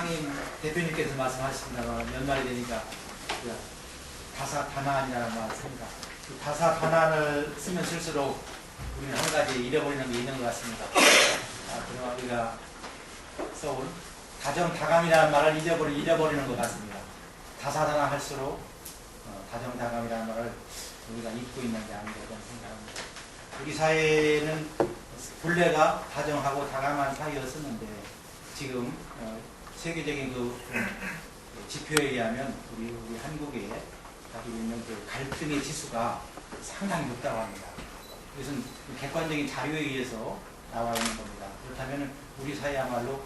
상임 대표님께서 말씀하셨습니다만 연말이 되니까 다사다난이라는 말을 씁니다. 다사다난을 쓰면 쓸수록 우리는 한 가지 잃어버리는 게 있는 것 같습니다. 그동안 우리가 써온 다정다감이라는 말을 잃어버리는 것 같습니다. 다사다난 할수록 다정다감이라는 말을 우리가 잊고 있는 게 아닌가 그런 생각합니다. 우리 사회는 본래가 다정하고 다감한 사회였었는데 지금 세계적인 그 지표에 의하면 우리 한국에 가지고 있는 그 갈등의 지수가 상당히 높다고 합니다. 이것은 객관적인 자료에 의해서 나와 있는 겁니다. 그렇다면 우리 사회야말로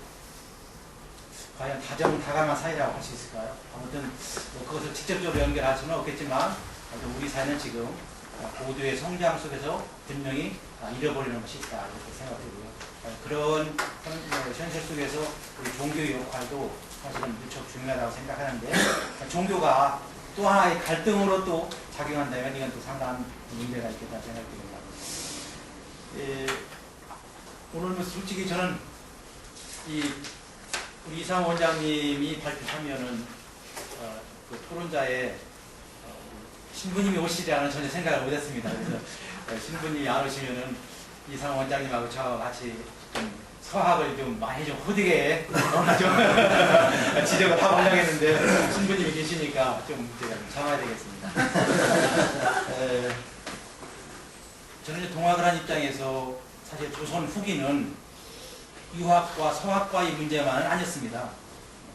과연 다정다감한 사회라고 할 수 있을까요? 아무튼 그것을 직접적으로 연결할 수는 없겠지만 우리 사회는 지금 고도의 성장 속에서 분명히 잃어버리는 것이 있다 이렇게 생각되고요. 그런 현실 속에서 우리 종교의 역할도 사실은 무척 중요하다고 생각하는데 종교가 또 하나의 갈등으로 또 작용한다면 이건 또 상당한 문제가 있겠다 생각됩니다. 오늘 솔직히 저는 우리 이상 원장님이 발표하면은 그 토론자에 신부님이 오시리라는 전혀 생각을 못했습니다. 그래서 신부님이 안 오시면은 이상 원장님하고 저와 같이 좀 서학을 좀 많이 좀 후디게 좀 지적을 하고 하려고 했는데 신부님이 계시니까 좀 제가 좀 참아야 되겠습니다. 저는 이제 동학을 한 입장에서 사실 조선 후기는 유학과 서학과의 문제만은 아니었습니다.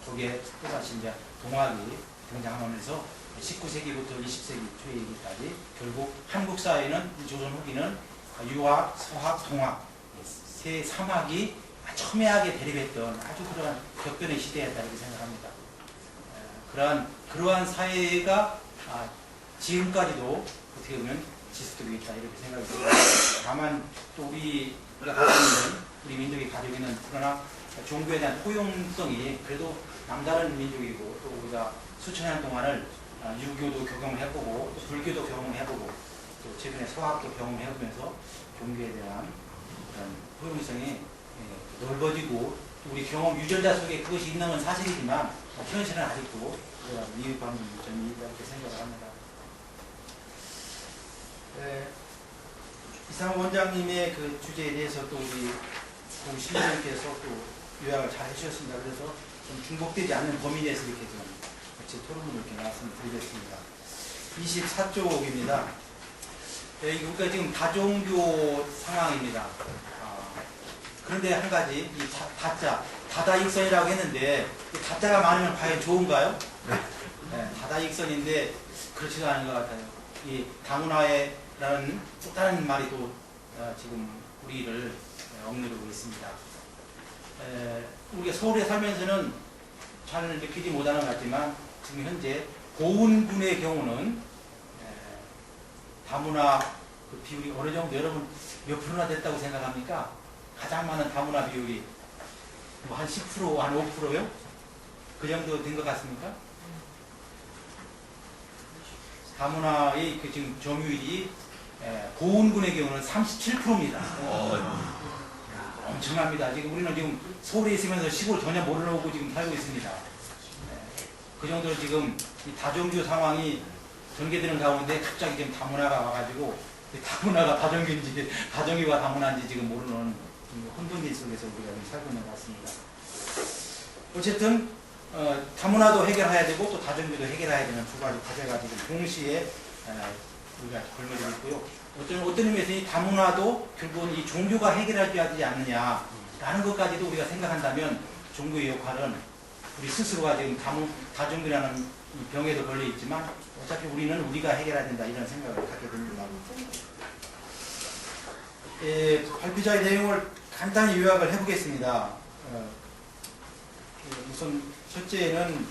거기에 또다시 이제 동학이 등장하면서 19세기부터 20세기 초기까지 결국 한국 사회는 조선 후기는 유학, 서학, 동학 세 삼학이 첨예하게 대립했던 아주 그러한 격변의 시대였다 이렇게 생각합니다. 그러한 사회가 지금까지도 어떻게 보면 지속되고 있다 이렇게 생각이 듭니다. 다만 또 우리가 가지고 있는 우리 민족이 가지고 있는 그러나 종교에 대한 포용성이 그래도 남다른 민족이고 또 우리가 수천 년 동안을 유교도 경험을 해보고 또 불교도 경험을 해보고 또 최근에 서학도 경험해보면서 종교에 대한 그런 포용성이 넓어지고 우리 경험 유전자 속에 그것이 있는 건 사실이지만 현실은 아직도 미흡한 점이 있다 이렇게 생각을 합니다. 이상 원장님의 그 주제에 대해서 또 우리 신부님께서 또 요약을 잘 해주셨습니다. 그래서 좀 중복되지 않는 범위 내에서 이렇게 좀 같이 토론을 이렇게 말씀드리겠습니다. 24쪽입니다. 우리가 지금 다종교 상황입니다. 그런데 한 가지, 이 다다익선이라고 했는데, 이 다자가 많으면 과연 좋은가요? 네, 다다익선인데, 그렇지도 않은 것 같아요. 이 다문화라는 또 다른 말이 또 지금 우리를 억누르고 있습니다. 우리가 서울에 살면서는 잘 느끼지 못하는 것 같지만, 지금 현재 보은군의 경우는 다문화 그 비율이 어느 정도 여러분 몇 프로나 됐다고 생각합니까? 가장 많은 다문화 비율이 뭐 한 10%, 한 5%요? 그 정도 된 것 같습니까? 다문화의 그 지금 점유율이 보은군의 경우는 37%입니다. 엄청납니다. 지금 우리는 지금 서울에 있으면서 시골 전혀 모르고 지금 살고 있습니다. 그 정도로 지금 이 다종교 상황이 전개되는 가운데 갑자기 지금 다문화가 와가지고 다문화가 다종교인지 다종교가 다문화인지 지금 모르는 혼돈기 속에서 우리가 살고 있는 것 같습니다. 어쨌든 다문화도 해결해야 되고 또 다종교도 해결해야 되는 두 가지 과제가 지금 동시에 우리가 걸맞고 있고요. 어떤 의미에서 이 다문화도 결국은 이 종교가 해결해줘야 되지 않느냐라는 것까지도 우리가 생각한다면 종교의 역할은 우리 스스로가 지금 다종교라는 이 병에도 걸려 있지만 어차피 우리는 우리가 해결해야 된다 이런 생각을 갖게 됩니다. 발표자의 내용을 간단히 요약을 해보겠습니다. 우선 첫째는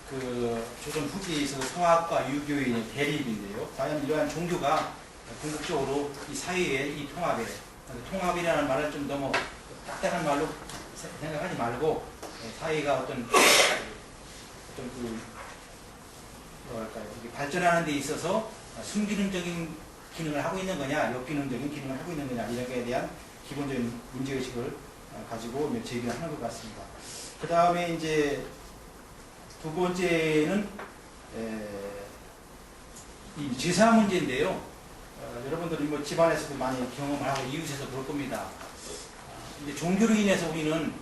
그 조선 후기에 있어서 성악과 유교인의 대립인데요. 과연 이러한 종교가 궁극적으로 이 사회의 이 통합이라는 말을 좀 너무 딱딱한 말로 생각하지 말고 사회가 어떤 그 뭐랄까요, 발전하는 데 있어서 순기능적인 기능을 하고 있는 거냐, 역기능적인 기능을 하고 있는 거냐 이런 것에 대한 기본적인 문제의식을 가지고 제기를 하는 것 같습니다. 그 다음에 이제 두 번째는 이 제사 문제인데요. 여러분들이 뭐 집안에서도 많이 경험을 하고 이웃에서 볼 겁니다. 이제 종교로 인해서 우리는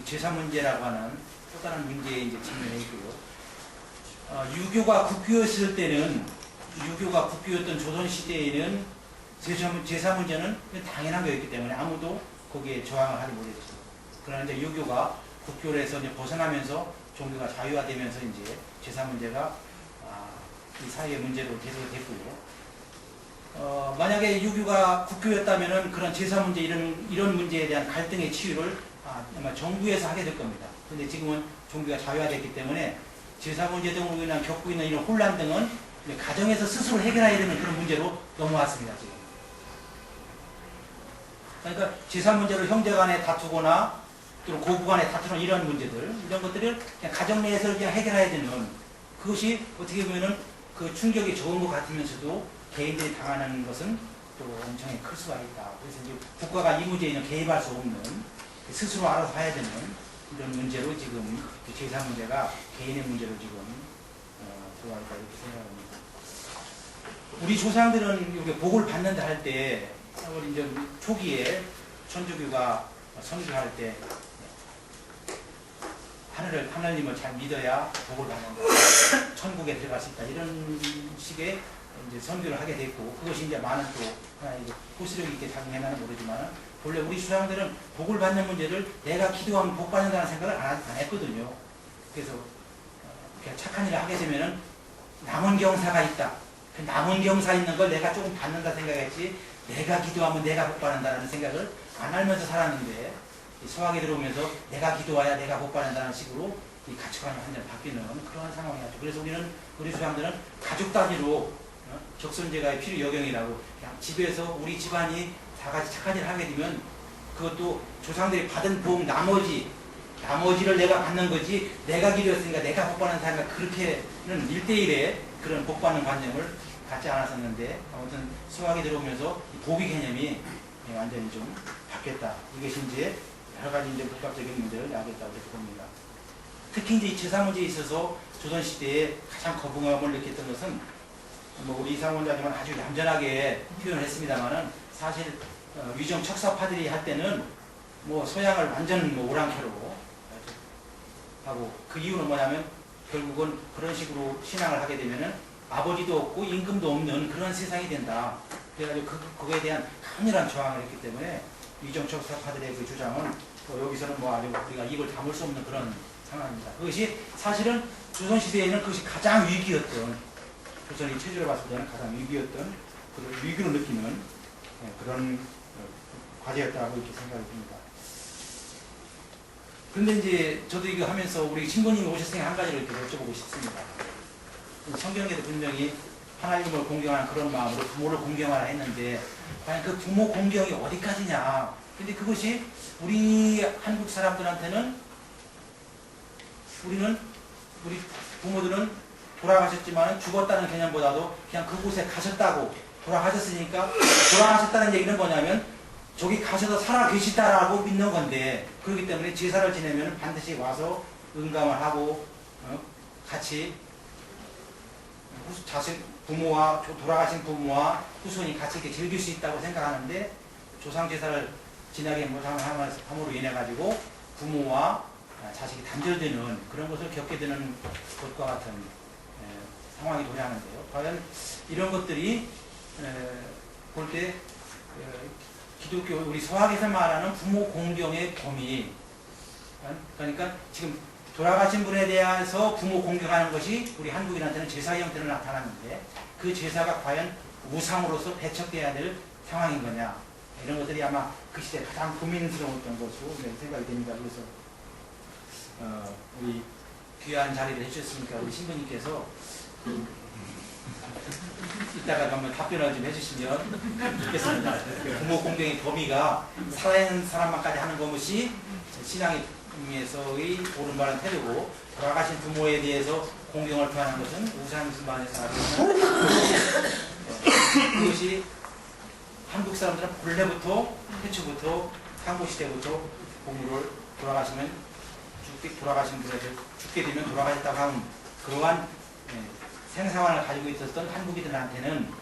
이 제사 문제라고 하는 또 다른 문제에 이제 직면해 있고요. 유교가 국교였을 때는, 유교가 국교였던 조선시대에는 제사 문제는 당연한 거였기 때문에 아무도 거기에 저항을 하지 못했죠. 그러나 이제 유교가 국교에서 이제 벗어나면서 종교가 자유화되면서 이제 제사 문제가 이 사회의 문제로 대두가 됐고요. 만약에 유교가 국교였다면은 그런 제사 문제 이런 문제에 대한 갈등의 치유를 아마 정부에서 하게 될 겁니다. 근데 지금은 종교가 자유화됐기 때문에 제사 문제 등으로 인한 겪고 있는 이런 혼란 등은 가정에서 스스로 해결해야 되는 그런 문제로 넘어왔습니다. 지금. 그러니까 제사 문제를 형제간에 다투거나 또는 고부간에 다투는 이런 문제들, 이런 것들을 그냥 가정 내에서 그냥 해결해야 되는, 그것이 어떻게 보면은 그 충격이 적은 것 같으면서도 개인들이 당하는 것은 또 엄청나게 클 수가 있다. 그래서 이제 국가가 이 문제에는 개입할 수 없는, 스스로 알아서 해야 되는 이런 문제로 지금 제사 문제가 개인의 문제로 지금 들어와 있다 이렇게 생각합니다. 우리 조상들은 이렇게 복을 받는다 할 때, 우리 이제 초기에 천주교가 선교할 때 하나님을 잘 믿어야 복을 받는다, 천국에 들어갈 수 있다, 이런 식의 이제 선교를 하게 됐고, 그것이 이제 많은 또 하나의 호소력 있게 작용했나는 모르지만, 원래 우리 조상들은 복을 받는 문제를 내가 기도하면 복 받는다는 생각을 안 했거든요. 그래서 그냥 착한 일을 하게 되면은 남은 경사가 있다. 그 남은 경사 있는 걸 내가 조금 받는다 생각했지, 내가 기도하면 내가 복 받는다는 생각을 안 알면서 살았는데, 서학에 들어오면서 내가 기도해야 내가 복 받는다는 식으로 이 가치관이 완전 바뀌는 그런 상황이었죠. 그래서 우리 조상들은 가족 단위로 적선제가의 필요 여경이라고, 그냥 집에서 우리 집안이 다 같이 착한 일을 하게 되면 그것도 조상들이 받은 복 나머지를 내가 받는 거지, 내가 기도했으니까 내가 복 받는 사람과 그렇게는 1대1의 그런 복 받는 관념을 갖지 않았었는데, 아무튼 수학에 들어오면서 이 복의 개념이 완전히 좀 바뀌었다. 이것이 이제 여러 가지 이제 복합적인 문제를 야기했다고 이렇게 봅니다. 특히 이제 이 제사 문제에 있어서 조선시대에 가장 거부감을 느꼈던 것은, 뭐 우리 이상원자님은 아주 얌전하게 표현을 했습니다만은, 사실 위정 척사파들이 할 때는 뭐 소양을 완전 뭐 오랑캐로 하고, 그 이유는 뭐냐면 결국은 그런 식으로 신앙을 하게 되면은 아버지도 없고 임금도 없는 그런 세상이 된다. 그래가지고 그거에 대한 강렬한 저항을 했기 때문에 위정 척사파들의 그 주장은 여기서는 뭐 아주 우리가 입을 다물 수 없는 그런 상황입니다. 그것이 사실은 조선시대에는 그것이 가장 위기였던, 조선이 체제를 봤을 때는 가장 위기였던, 그런 위기로 느끼는 그런 과제였다고 이렇게 생각이 듭니다. 그런데 이제 저도 이거 하면서 우리 신부님이 오셨으니까 한 가지를 이렇게 여쭤보고 싶습니다. 성경에도 분명히 하나님을 공경하는 그런 마음으로 부모를 공경하라 했는데, 과연 그 부모 공경이 어디까지냐. 근데 그것이 우리 한국 사람들한테는, 우리 부모들은 돌아가셨지만 죽었다는 개념보다도 그냥 그곳에 가셨다고, 돌아가셨으니까 돌아가셨다는 얘기는 뭐냐면 저기 가셔서 살아 계시다라고 믿는 건데, 그렇기 때문에 제사를 지내면 반드시 와서 응감을 하고 같이 부모와 돌아가신 부모와 후손이 같이 이렇게 즐길 수 있다고 생각하는데, 조상 제사를 지나게 함으로 인해 가지고 부모와 자식이 단절되는 그런 것을 겪게 되는 것과 같은 상황이 도래하는데요. 과연 이런 것들이 볼 때 기독교 우리 서학에서 말하는 부모 공경의 범위, 그러니까 지금 돌아가신 분에 대해서 부모 공경하는 것이 우리 한국인한테는 제사 형태로 나타나는데, 그 제사가 과연 우상으로서 배척돼야 될 상황인 거냐, 이런 것들이 아마 그 시대에 가장 고민스러웠던 것으로 생각이 됩니다. 그래서 우리 귀한 자리를 해주셨으니까 우리 신부님께서 이따가 한번 답변을 좀 해주시면 좋겠습니다. 부모 공경의 범위가 살아있는 사람만까지 하는 것이 신앙에서의 옳은 바른 태도고, 돌아가신 부모에 대해서 공경을 표하는 것은 우상숭배에서 하는 그것이 한국 사람들은 본래부터 태초부터 삼국시대부터 공무를 돌아가시면 돌아가신 분에게 죽게 되면 돌아가셨다고 하는 그러한 생사관을 가지고 있었던 한국인들한테는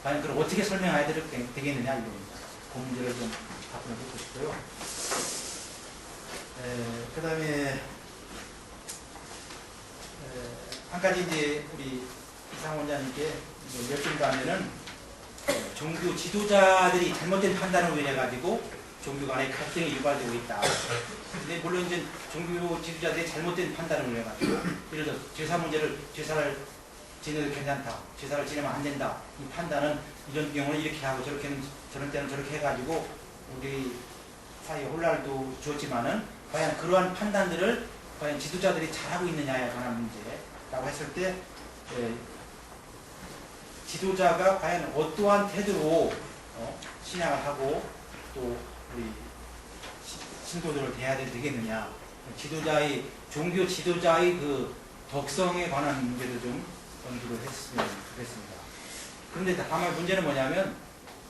과연 그걸 어떻게 설명해야 되겠느냐 이겁니다. 그 문제를 좀 답변을 듣고 싶고요. 그 다음에 한 가지 이제 우리 이상 원장님께 여쭤보면은 종교 지도자들이 잘못된 판단을 인해 가지고 종교 간의 갈등이 유발되고 있다. 근데 물론 이제 종교 지도자들이 잘못된 판단을 인해 가지고 예를 들어 제사 문제를 제사를 지내도 괜찮다, 제사를 지내면 안 된다. 이 판단은 이런 경우는 이렇게 하고 저런 때는 저렇게 해가지고 우리 사이에 혼란도 주었지만은 과연 그러한 판단들을 과연 지도자들이 잘하고 있느냐에 관한 문제라고 했을 때 지도자가 과연 어떠한 태도로 신앙을 하고 또 우리 신도들을 대해야 되겠느냐, 지도자의 종교 지도자의 그 덕성에 관한 문제도 좀 연구를 했으면 좋겠습니다. 그런데 다만 문제는 뭐냐면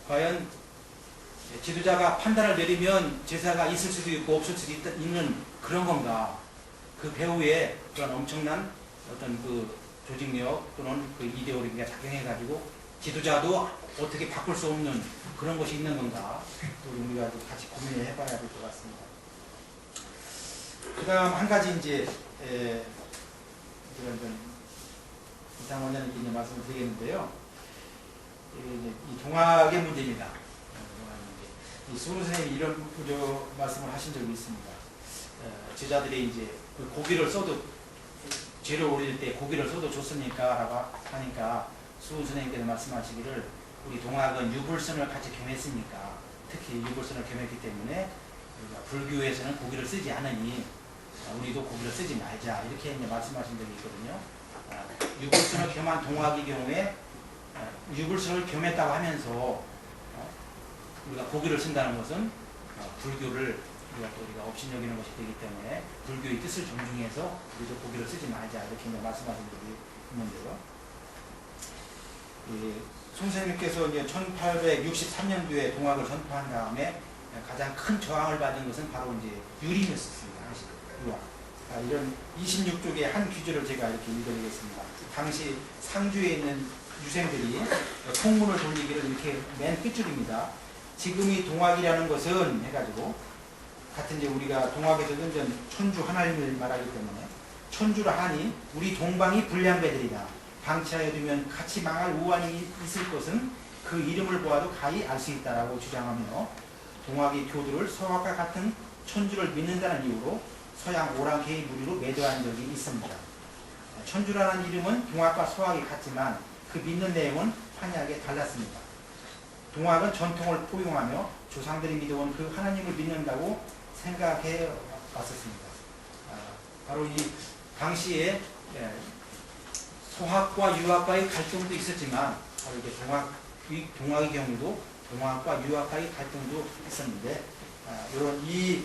과연 지도자가 판단을 내리면 제사가 있을 수도 있고 없을 수도 있는 그런 건가? 그 배후에 그런 엄청난 어떤 그 조직력 또는 그 이데올로기가 작용해가지고 지도자도 어떻게 바꿀 수 없는 그런 것이 있는 건가? 우리가 같이 고민을 해봐야 될 것 같습니다. 그 다음 한 가지 이제 이상 원장님께 말씀을 드리겠는데요. 이 동학의 문제입니다. 이 수훈 선생님이 이런 말씀을 하신 적이 있습니다. 제자들이 이제 그 고기를 써도 죄를 올릴 때 고기를 써도 좋습니까? 라고 하니까 수훈 선생님께서 말씀하시기를 우리 동학은 유불선을 같이 겸했으니까 특히 유불선을 겸했기 때문에 불교에서는 고기를 쓰지 않으니 우리도 고기를 쓰지 말자 이렇게 이제 말씀하신 적이 있거든요. 유불선을 겸한 동학의 경우에 유불선을 겸했다고 하면서 우리가 고기를 쓴다는 것은 불교를 우리가 업신여기는 것이 되기 때문에 불교의 뜻을 존중해서 우리도 고기를 쓰지 말자 이렇게 이제 말씀하신 적이 있는데요. 송 선생님께서 이제 1863년도에 동학을 선포한 다음에 가장 큰 저항을 받은 것은 바로 이제 유림이었습니다. 유학. 이런 26쪽의 한 규절을 제가 이렇게 읽어드리겠습니다. 당시 상주에 있는 유생들이 통문을 돌리기를 이렇게 맨 끝줄입니다. 지금이 동학이라는 것은 해가지고 같은 이제 우리가 동학에서는 이제 천주 하나님을 말하기 때문에 천주라 하니 우리 동방이 불량배들이다. 방치하여 두면 같이 망할 우환이 있을 것은 그 이름을 보아도 가히 알 수 있다라고 주장하며 동학의 교도를 서학과 같은 천주를 믿는다는 이유로 서양 오랑캐의 무리로 매도한 적이 있습니다. 천주라는 이름은 동학과 서학이 같지만 그 믿는 내용은 판이하게 달랐습니다. 동학은 전통을 포용하며 조상들이 믿어온 그 하나님을 믿는다고 생각해 왔었습니다. 바로 이 당시에 소학과 유학과의 갈등도 있었지만 바로 이게 동학의 경우도 동학과 유학과의 갈등도 있었는데 이런 이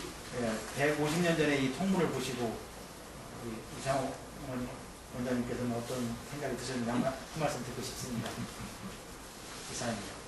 150년 전에 이 통문을 보시고 이상호 원장님께서는 어떤 생각이 드셨는지 한 말씀 듣고 싶습니다. 이상입니다.